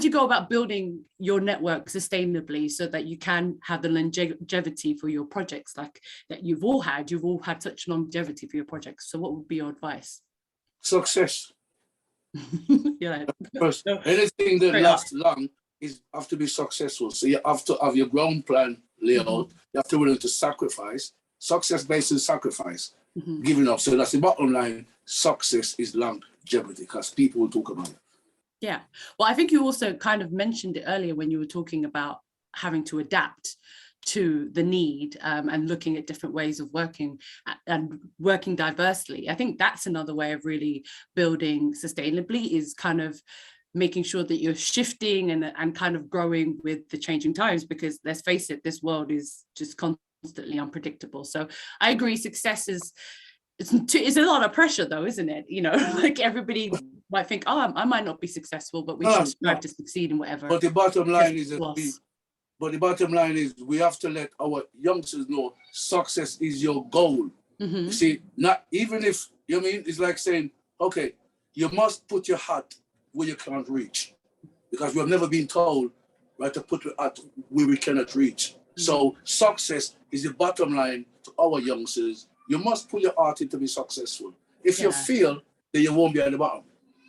you go about building your network sustainably so that you can have the longevity for your projects, like that you've all had such longevity for your projects? So what would be your advice? Success. Yeah. First, anything that lasts long is have to be successful. So you have to have your ground plan laid out. You have to be willing to sacrifice. Success based on sacrifice, giving up. So that's the bottom line. Success is longevity, because people will talk about it. Yeah. Well, I think you also kind of mentioned it earlier when you were talking about having to adapt to the need and looking at different ways of working and working diversely. I think that's another way of really building sustainably, is kind of making sure that you're shifting and kind of growing with the changing times, because let's face it, this world is just constantly unpredictable. So I agree, success it's a lot of pressure though, isn't it? You know, like everybody might think, oh, I might not be successful, but we should strive to succeed in whatever. But the bottom line is we have to let our youngsters know success is your goal. You see, not even if, you know what I mean, it's like saying, okay, you must put your hat where you can't reach, because we have never been told, right, to put your hat where we cannot reach. So success is the bottom line to our youngsters. You must put your heart in to be successful. If you fail, then you won't be at the bottom.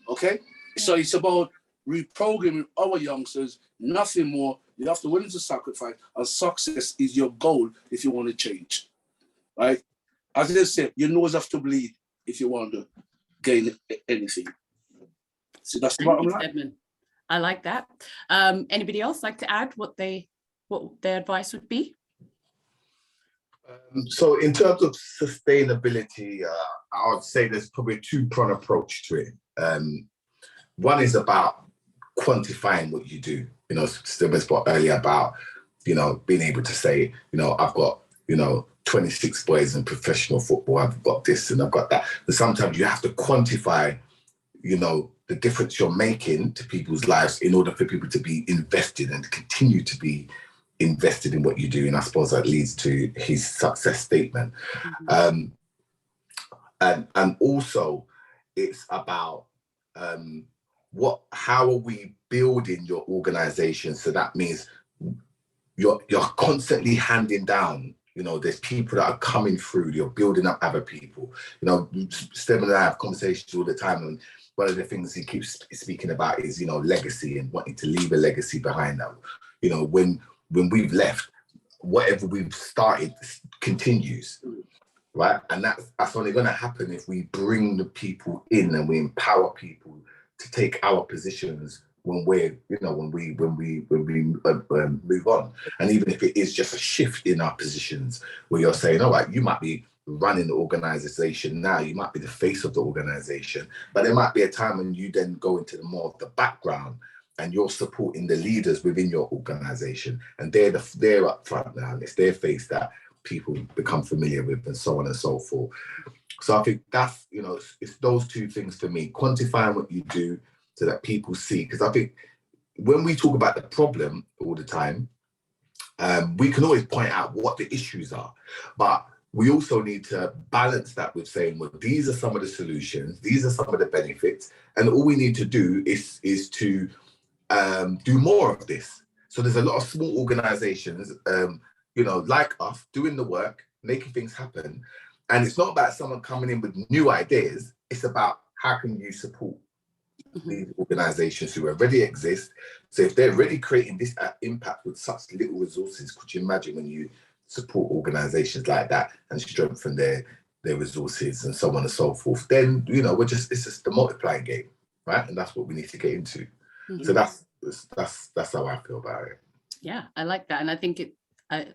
Okay? So it's about reprogramming our youngsters, nothing more. You have to willing to sacrifice, and success is your goal if you want to change. Right? as they say, your nose have to bleed if you want to gain anything. So that's the bottom line. Steadman. I like that. Anybody else like to add what their advice would be? So in terms of sustainability, I would say there's probably a two-pronged approach to it. One is about quantifying what you do. You know, Steadman spoke earlier about, you know, being able to say, you know, I've got, you know, 26 boys in professional football, I've got this and I've got that. But sometimes you have to quantify, you know, the difference you're making to people's lives in order for people to be invested and to continue to be invested in what you do. And I suppose that leads to his success statement. Mm-hmm. And also it's about how are we building your organization? So that means you're constantly handing down. You know, there's people that are coming through, you're building up other people. You know, Steadman and I have conversations all the time, and one of the things he keeps speaking about is, you know, legacy and wanting to leave a legacy behind them. You know, when we've left, whatever we've started continues, right? And that's only going to happen if we bring the people in and we empower people to take our positions when we move on. And even if it is just a shift in our positions where you're saying, all right, you might be running the organization now, you might be the face of the organization, but there might be a time when you then go into more of the background and you're supporting the leaders within your organization, and they're up front now, and it's their face that people become familiar with, and so on and so forth. So I think that's, you know, it's those two things for me: quantifying what you do so that people see. Because I think when we talk about the problem all the time, we can always point out what the issues are, but we also need to balance that with saying, well, these are some of the solutions, these are some of the benefits, and all we need to do is to do more of this. So there's a lot of small organizations, you know, like us, doing the work, making things happen. And it's not about someone coming in with new ideas. It's about how can you support these organizations who already exist. So if they're already creating this impact with such little resources, could you imagine when you support organizations like that and strengthen their resources and so on and so forth? Then, you know, it's just the multiplying game, right? And that's what we need to get into. Mm-hmm. So that's how I feel about it. Yeah, I like that. And I think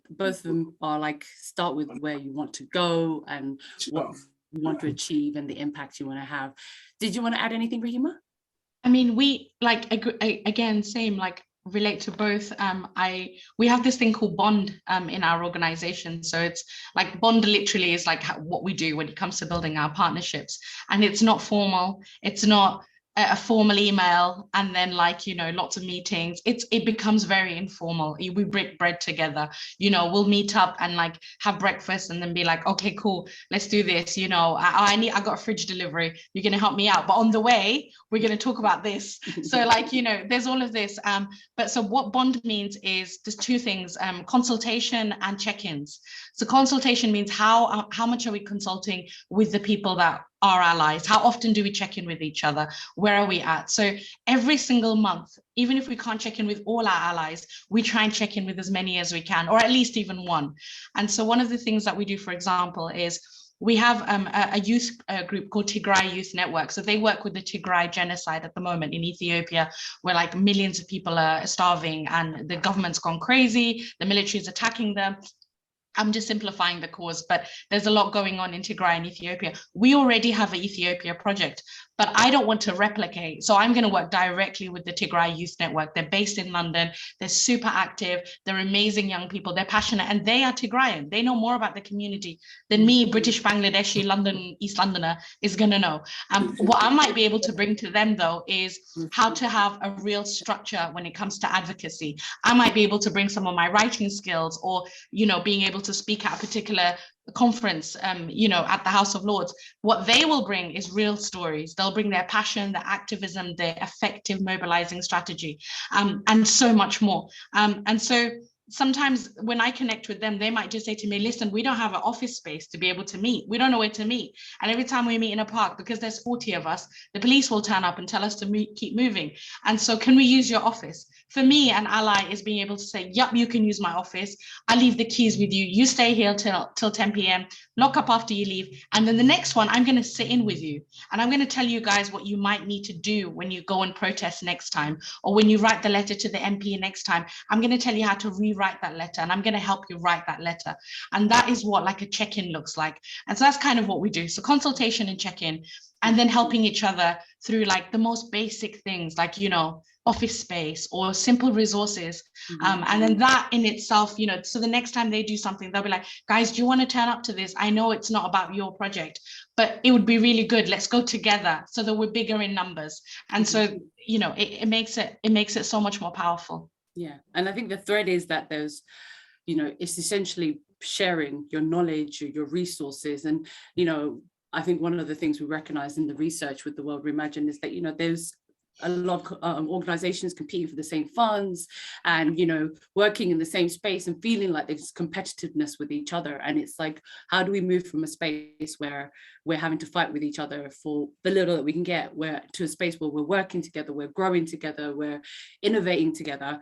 both of them are like, start with where you want to go and what you want to achieve and the impact you want to have. Did you want to add anything, Rahima? I mean, we like, again, same, like relate to both. We have this thing called bond in our organization. So it's like bond literally is like what we do when it comes to building our partnerships. And it's not formal. It's not a formal email and then, like, you know, lots of meetings. It becomes very informal. We break bread together, you know, we'll meet up and like have breakfast and then be like, okay, cool, let's do this. You know, I got a fridge delivery, you're going to help me out, but on the way we're going to talk about this. So like, you know, there's all of this. But so what bond means is there's two things, consultation and check-ins. So consultation means how much are we consulting with the people that are allies? How often do we check in with each other? Where are we at? So every single month, even if we can't check in with all our allies, we try and check in with as many as we can, or at least even one. And so one of the things that we do, for example, is we have a youth group called Tigray Youth Network. So they work with the Tigray genocide at the moment in Ethiopia, where like millions of people are starving and the government's gone crazy, the military is attacking them. I'm just simplifying the cause, but there's a lot going on in Tigray and Ethiopia. We already have an Ethiopia project, but I don't want to replicate. So I'm going to work directly with the Tigray Youth Network. They're based in London. They're super active. They're amazing young people. They're passionate, and they are Tigrayan. They know more about the community than me, British Bangladeshi, London, East Londoner, is going to know. What I might be able to bring to them, though, is how to have a real structure when it comes to advocacy. I might be able to bring some of my writing skills, or, you know, being able to speak at a particular conference, you know, at the House of Lords. What they will bring is real stories. They'll bring their passion, their activism, their effective mobilizing strategy, and so much more. And so sometimes when I connect with them, they might just say to me, listen, we don't have an office space to be able to meet. We don't know where to meet. And every time we meet in a park, because there's 40 of us, the police will turn up and tell us to keep moving. And so can we use your office? For me, an ally is being able to say, yep, you can use my office. I'll leave the keys with you. You stay here till 10 p.m., lock up after you leave. And then the next one, I'm going to sit in with you. And I'm going to tell you guys what you might need to do when you go and protest next time, or when you write the letter to the MP next time. I'm going to tell you how to rewrite that letter, and I'm going to help you write that letter. And that is what like a check-in looks like. And so that's kind of what we do. So consultation and check-in, and then helping each other through like the most basic things, like, you know, office space or simple resources. And then that in itself, you know, so the next time they do something, they'll be like, guys, do you want to turn up to this? I know it's not about your project, but it would be really good. Let's go together so that we're bigger in numbers. And so, you know, it makes it so much more powerful. Yeah, and I think the thread is that there's, you know, it's essentially sharing your knowledge, your resources. And, you know, I think one of the things we recognize in the research with the World Reimagined is that, you know, there's a lot of organizations competing for the same funds and, you know, working in the same space and feeling like there's competitiveness with each other. And it's like, how do we move from a space where we're having to fight with each other for the little that we can get, where to a space where we're working together, we're growing together, we're innovating together.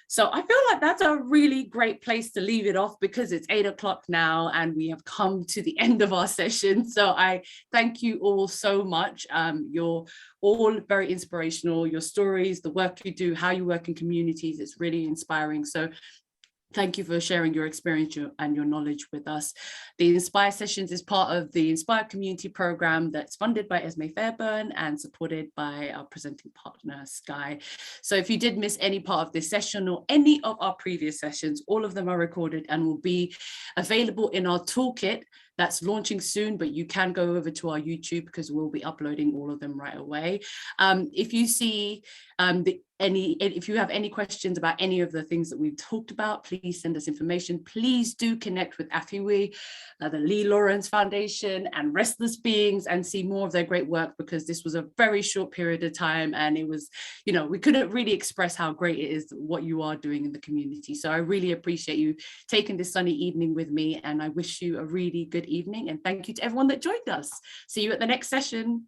So I feel like that's a really great place to leave it off, because it's 8 o'clock now and we have come to the end of our session. So I thank you all so much. You're all very inspirational. Your stories, the work you do, how you work in communities, it's really inspiring. So thank you for sharing your experience and your knowledge with us. The Inspire Sessions is part of the Inspire Community Program that's funded by Esme Fairburn and supported by our presenting partner, Sky. So if you did miss any part of this session or any of our previous sessions, all of them are recorded and will be available in our toolkit that's launching soon, but you can go over to our YouTube because we'll be uploading all of them right away. If you see if you have any questions about any of the things that we've talked about, please send us information. Please do connect with AFIWI, the Lee Lawrence Foundation and Restless Beings, and see more of their great work, because this was a very short period of time and it was, you know, we couldn't really express how great it is what you are doing in the community. So I really appreciate you taking this sunny evening with me, and I wish you a really good evening, and thank you to everyone that joined us. See you at the next session.